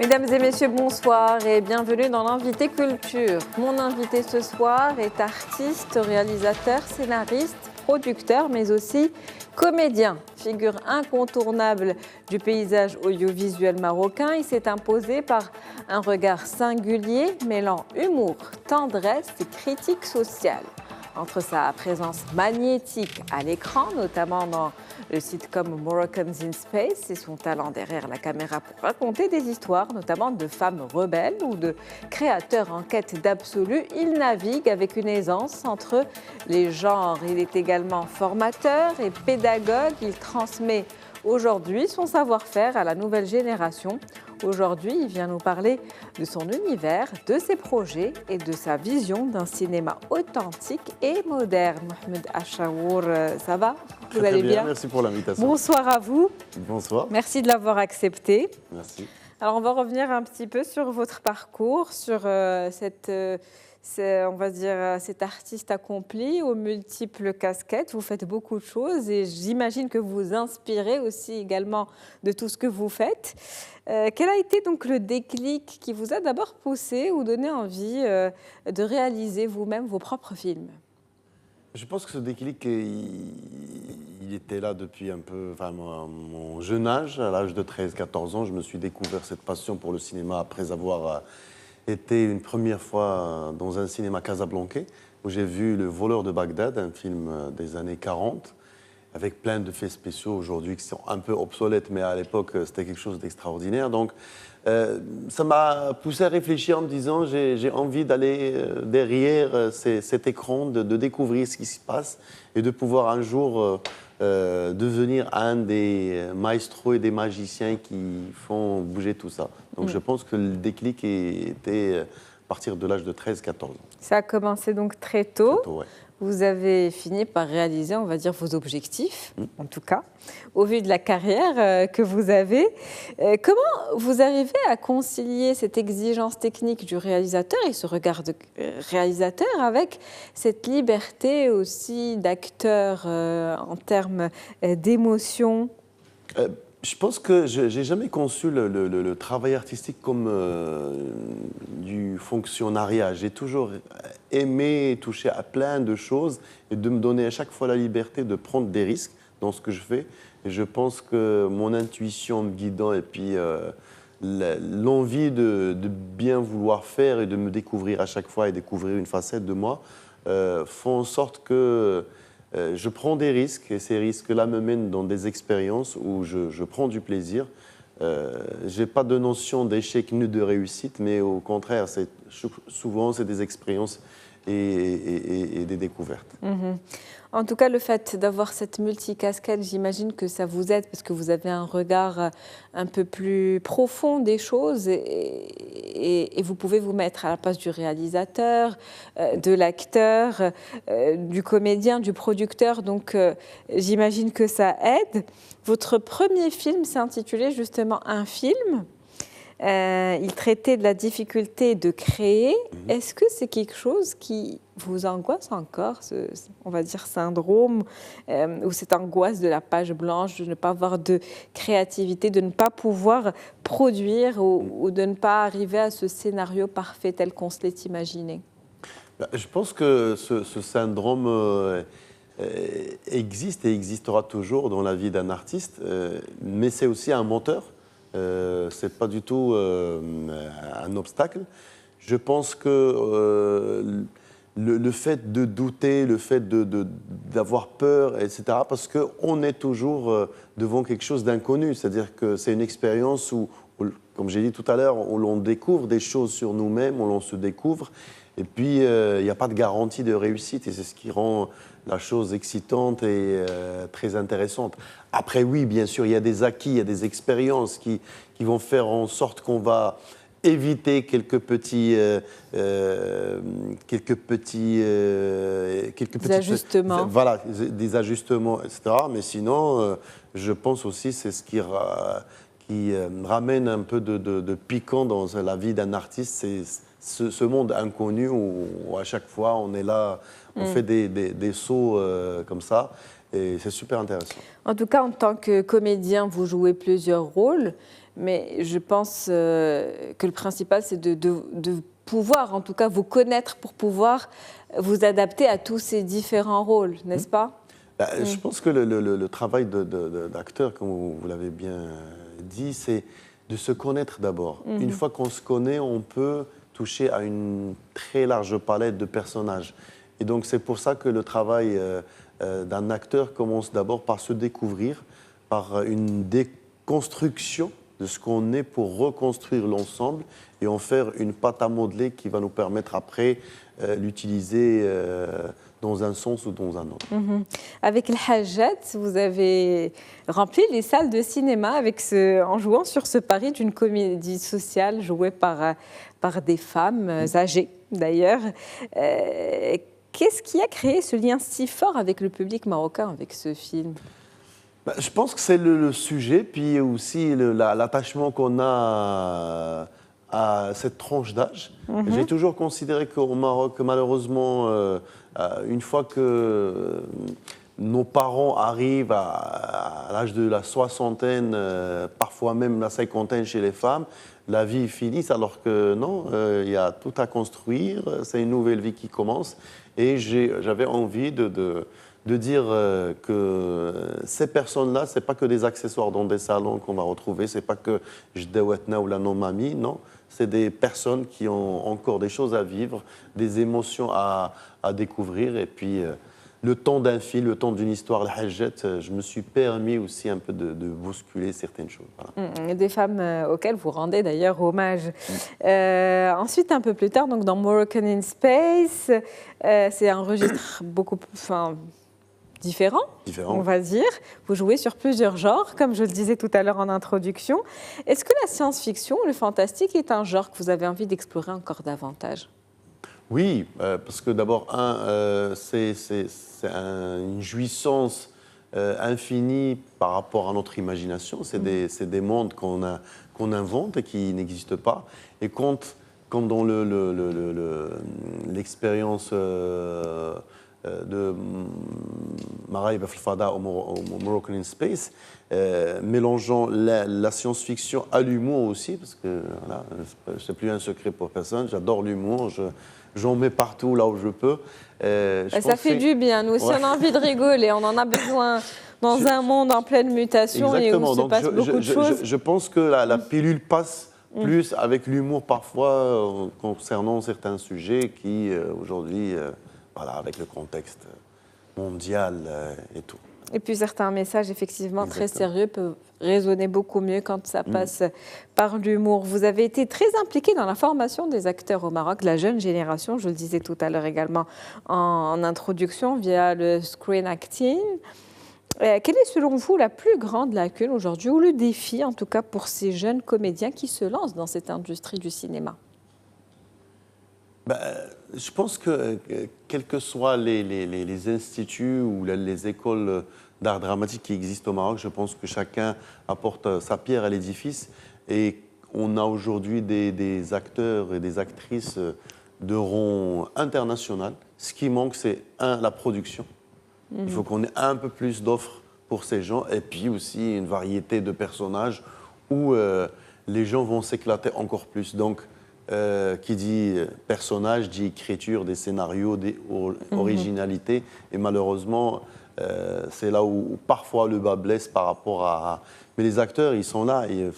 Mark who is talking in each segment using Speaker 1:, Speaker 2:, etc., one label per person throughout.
Speaker 1: Mesdames et messieurs, bonsoir et bienvenue dans l'Invité Culture. Mon invité ce soir est artiste, réalisateur, scénariste, producteur, mais aussi comédien. Figure incontournable du paysage audiovisuel marocain, il s'est imposé par un regard singulier mêlant humour, tendresse et critique sociale. Entre sa présence magnétique à l'écran, notamment dans le sitcom Moroccans in Space, et son talent derrière la caméra pour raconter des histoires, notamment de femmes rebelles ou de créateurs en quête d'absolu, il navigue avec une aisance entre les genres. Il est également formateur et pédagogue. Il transmet aujourd'hui son savoir-faire à la nouvelle génération. Aujourd'hui, il vient nous parler de son univers, de ses projets et de sa vision d'un cinéma authentique et moderne. Mohamed Achaour, ça va? Vous allez bien?
Speaker 2: Merci pour l'invitation.
Speaker 1: Bonsoir à vous.
Speaker 2: Bonsoir.
Speaker 1: Merci de l'avoir accepté.
Speaker 2: Merci.
Speaker 1: Alors, on va revenir un petit peu sur votre parcours, sur on va dire, cet artiste accompli aux multiples casquettes. Vous faites beaucoup de choses et j'imagine que vous vous inspirez aussi également de tout ce que vous faites. Quel a été donc le déclic qui vous a d'abord poussé ou donné envie de réaliser vous-même vos propres films?
Speaker 2: Je pense que ce déclic, il était là depuis un peu, enfin, mon jeune âge. À l'âge de 13-14 ans, je me suis découvert cette passion pour le cinéma après avoir été une première fois dans un cinéma casablancais où j'ai vu Le Voleur de Bagdad, un film des années 40, avec plein d'effets spéciaux aujourd'hui qui sont un peu obsolètes, mais à l'époque, c'était quelque chose d'extraordinaire. Donc, ça m'a poussé à réfléchir en me disant j'ai envie d'aller derrière cet écran, de découvrir ce qui se passe et de pouvoir un jour devenir un des maestros et des magiciens qui font bouger tout ça. Donc je pense que le déclic était à partir de l'âge de 13-14 ans.
Speaker 1: Ça a commencé donc très tôt.
Speaker 2: Très tôt, ouais.
Speaker 1: Vous avez fini par réaliser, on va dire, vos objectifs, en tout cas, au vu de la carrière que vous avez. Comment vous arrivez à concilier cette exigence technique du réalisateur et ce regard de réalisateur avec cette liberté aussi d'acteur en termes d'émotion?
Speaker 2: Je pense que je n'ai jamais conçu le travail artistique comme du fonctionnariat. J'ai toujours aimé toucher à plein de choses et de me donner à chaque fois la liberté de prendre des risques dans ce que je fais. Et je pense que mon intuition me guidant et puis l'envie de bien vouloir faire et de me découvrir à chaque fois et découvrir une facette de moi font en sorte que je prends des risques et ces risques-là me mènent dans des expériences où je prends du plaisir. Je n'ai pas de notion d'échec ni de réussite, mais au contraire, souvent c'est des expériences et des découvertes.
Speaker 1: Mmh. En tout cas, le fait d'avoir cette multicasquette, j'imagine que ça vous aide parce que vous avez un regard un peu plus profond des choses et vous pouvez vous mettre à la place du réalisateur, de l'acteur, du comédien, du producteur. Donc, j'imagine que ça aide. Votre premier film s'est intitulé justement Un film. Il traitait de la difficulté de créer. Est-ce que c'est quelque chose qui vous angoisse encore, on va dire syndrome, ou cette angoisse de la page blanche, de ne pas avoir de créativité, de ne pas pouvoir produire ou de ne pas arriver à ce scénario parfait tel qu'on se l'est imaginé?
Speaker 2: Je pense que ce syndrome existe et existera toujours dans la vie d'un artiste, mais c'est aussi un moteur. C'est pas du tout un obstacle. Je pense que le fait de douter, le fait d'avoir peur, etc., parce qu'on est toujours devant quelque chose d'inconnu. C'est-à-dire que c'est une expérience où, comme j'ai dit tout à l'heure, où l'on découvre des choses sur nous-mêmes, où l'on se découvre. Et puis, il n'y a pas de garantie de réussite et c'est ce qui rend la chose excitante et très intéressante. Après, oui, bien sûr, il y a des acquis, il y a des expériences qui vont faire en sorte qu'on va éviter quelques petits
Speaker 1: ajustements.
Speaker 2: Voilà, des ajustements, etc. Mais sinon, je pense aussi c'est ce qui ramène un peu de piquant dans la vie d'un artiste, c'est ce monde inconnu où à chaque fois on est là, on fait des sauts comme ça. Et c'est super intéressant.
Speaker 1: En tout cas, en tant que comédien, vous jouez plusieurs rôles. Mais je pense que le principal, c'est de pouvoir, en tout cas, vous connaître pour pouvoir vous adapter à tous ces différents rôles, n'est-ce pas?
Speaker 2: Je pense que le travail d'acteur, comme vous l'avez bien dit, c'est de se connaître d'abord. Une fois qu'on se connaît, on peut toucher à une très large palette de personnages. Et donc c'est pour ça que le travail d'un acteur commence d'abord par se découvrir, par une déconstruction de ce qu'on est pour reconstruire l'ensemble et en faire une pâte à modeler qui va nous permettre après l'utiliser dans un sens ou dans un autre.
Speaker 1: Avec El Hajjat, vous avez rempli les salles de cinéma en jouant sur ce pari d'une comédie sociale jouée par des femmes âgées d'ailleurs. Qu'est-ce qui a créé ce lien si fort avec le public marocain avec ce film?
Speaker 2: Je pense que c'est le sujet, puis aussi l'attachement qu'on a à cette tranche d'âge. J'ai toujours considéré qu'au Maroc, malheureusement, une fois que nos parents arrivent à l'âge de la soixantaine, parfois même la cinquantaine chez les femmes, la vie finit, alors que non, il y a tout à construire, c'est une nouvelle vie qui commence. Et j'avais envie de dire que ces personnes-là, ce n'est pas que des accessoires dans des salons qu'on va retrouver, ce n'est pas que Jdawatna ou la non-mamie, non. C'est des personnes qui ont encore des choses à vivre, des émotions à découvrir. Et puis, le temps d'un film, le temps d'une histoire, le Hajjat, je me suis permis aussi un peu de bousculer certaines choses. Voilà.
Speaker 1: Des femmes auxquelles vous rendez d'ailleurs hommage. Ensuite, un peu plus tard, donc dans Moroccan in Space, c'est un registre beaucoup plus... Différent, on va dire. Vous jouez sur plusieurs genres, comme je le disais tout à l'heure en introduction. Est-ce que la science-fiction, le fantastique, est un genre que vous avez envie d'explorer encore davantage?
Speaker 2: Oui, parce que d'abord, c'est une jouissance infinie par rapport à notre imagination. C'est des mondes qu'on invente et qui n'existent pas. Et comme dans l'expérience... de Maraïb al-Fada au Moroccan in Space, mélangeant la science-fiction à l'humour aussi, parce que voilà, c'est plus un secret pour personne, j'adore l'humour, j'en mets partout là où je peux.
Speaker 1: Ça fait du bien, nous aussi on a envie de rigoler, on en a besoin dans un monde en pleine mutation.
Speaker 2: Exactement.
Speaker 1: Et où se passe beaucoup de choses.
Speaker 2: Je pense que la pilule passe plus avec l'humour parfois concernant certains sujets qui aujourd'hui... Voilà, avec le contexte mondial et tout.
Speaker 1: Et puis certains messages, effectivement, très sérieux peuvent résonner beaucoup mieux quand ça passe par l'humour. Vous avez été très impliqué dans la formation des acteurs au Maroc, la jeune génération, je le disais tout à l'heure également en introduction, via le screen acting. Quelle est selon vous la plus grande lacune aujourd'hui, ou le défi en tout cas pour ces jeunes comédiens qui se lancent dans cette industrie du cinéma?
Speaker 2: Je pense que quels que soient les instituts ou les écoles d'art dramatique qui existent au Maroc, je pense que chacun apporte sa pierre à l'édifice. Et on a aujourd'hui des acteurs et des actrices de rang international. Ce qui manque, c'est la production. Il faut qu'on ait un peu plus d'offres pour ces gens et puis aussi une variété de personnages où les gens vont s'éclater encore plus. Donc, qui dit personnage, dit écriture, des scénarios, des originalités. Et malheureusement, c'est là où parfois le bas blesse par rapport à... Mais les acteurs, ils sont là. Et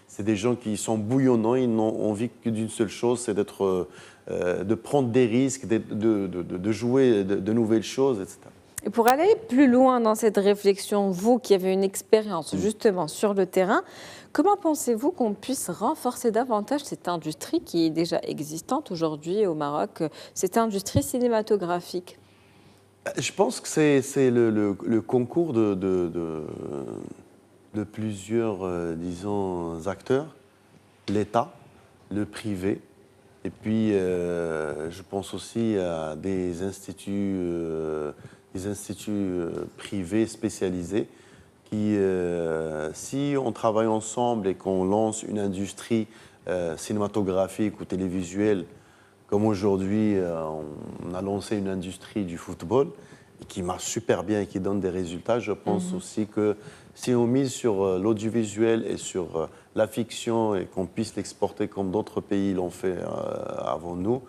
Speaker 2: c'est des gens qui sont bouillonnants. Ils n'ont envie que d'une seule chose, c'est de prendre des risques, de jouer de nouvelles choses, etc.
Speaker 1: Et pour aller plus loin dans cette réflexion, vous qui avez une expérience justement sur le terrain, comment pensez-vous qu'on puisse renforcer davantage cette industrie qui est déjà existante aujourd'hui au Maroc, cette industrie cinématographique?
Speaker 2: Je pense que c'est le concours de plusieurs, disons, acteurs, l'État, le privé, et puis je pense aussi à des instituts privés spécialisés qui, si on travaille ensemble et qu'on lance une industrie cinématographique ou télévisuelle, comme aujourd'hui on a lancé une industrie du football, qui marche super bien et qui donne des résultats. Je pense aussi que si on mise sur l'audiovisuel et sur la fiction et qu'on puisse l'exporter comme d'autres pays l'ont fait avant nous,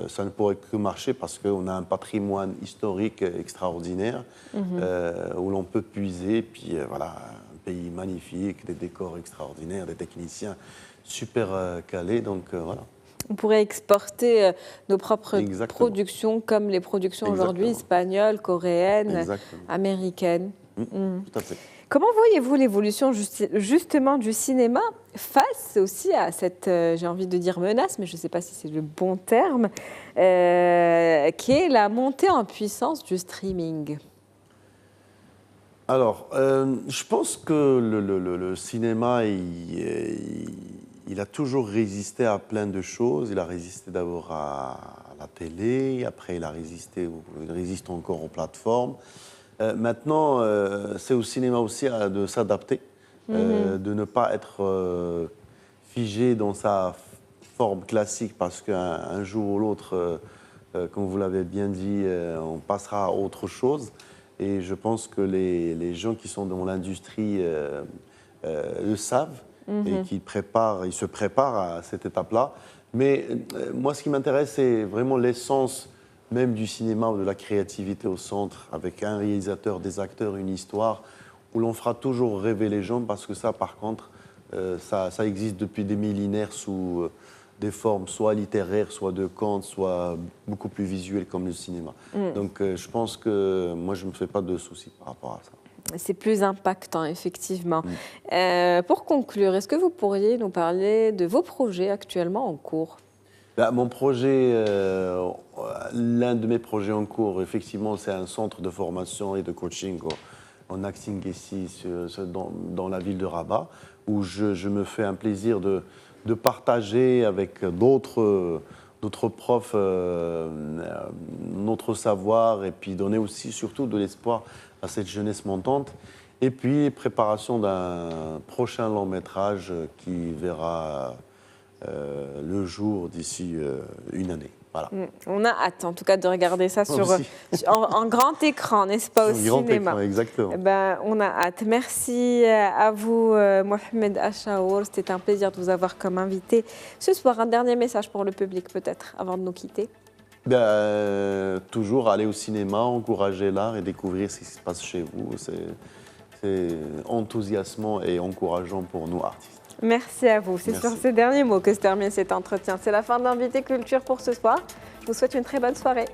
Speaker 2: ça ne pourrait que marcher parce qu'on a un patrimoine historique extraordinaire où l'on peut puiser. Puis voilà, un pays magnifique, des décors extraordinaires, des techniciens super calés. Donc voilà.
Speaker 1: On pourrait exporter nos propres
Speaker 2: Exactement.
Speaker 1: productions comme les productions aujourd'hui espagnoles, coréennes,
Speaker 2: Exactement.
Speaker 1: américaines.
Speaker 2: Tout à fait.
Speaker 1: Comment voyez-vous l'évolution justement du cinéma face aussi à cette, j'ai envie de dire menace, mais je ne sais pas si c'est le bon terme, qui est la montée en puissance du streaming?
Speaker 2: Alors, je pense que le cinéma, il a toujours résisté à plein de choses. Il a résisté d'abord à la télé, après il résiste encore aux plateformes. Maintenant, c'est au cinéma aussi de s'adapter, de ne pas être figé dans sa forme classique parce qu'un jour ou l'autre, comme vous l'avez bien dit, on passera à autre chose. Et je pense que les gens qui sont dans l'industrie le savent et ils se préparent à cette étape-là. Mais moi, ce qui m'intéresse, c'est vraiment l'essence même du cinéma ou de la créativité au centre, avec un réalisateur, des acteurs, une histoire, où l'on fera toujours rêver les gens, parce que ça, par contre, ça existe depuis des millénaires sous des formes soit littéraires, soit de contes, soit beaucoup plus visuelles comme le cinéma. Donc je pense que moi, je ne me fais pas de soucis par rapport à ça.
Speaker 1: C'est plus impactant, effectivement. Pour conclure, est-ce que vous pourriez nous parler de vos projets actuellement en cours?
Speaker 2: Mon projet, l'un de mes projets en cours, effectivement, c'est un centre de formation et de coaching en acting ici, dans la ville de Rabat, où je me fais un plaisir de partager avec d'autres profs notre savoir et puis donner aussi surtout de l'espoir à cette jeunesse montante. Et puis, préparation d'un prochain long métrage qui verra le jour d'ici une année. Voilà.
Speaker 1: On a hâte, en tout cas, de regarder ça en grand écran, n'est-ce pas, au cinéma.
Speaker 2: Grand écran, exactement.
Speaker 1: On a hâte. Merci à vous, Mohamed Achaour. C'était un plaisir de vous avoir comme invité ce soir. Un dernier message pour le public, peut-être, avant de nous quitter.
Speaker 2: Toujours aller au cinéma, encourager l'art et découvrir ce qui se passe chez vous. C'est enthousiasmant et encourageant pour nous, artistes.
Speaker 1: Merci à vous. C'est sur ces derniers mots que se termine cet entretien. C'est la fin d'Invité Culture pour ce soir. Je vous souhaite une très bonne soirée.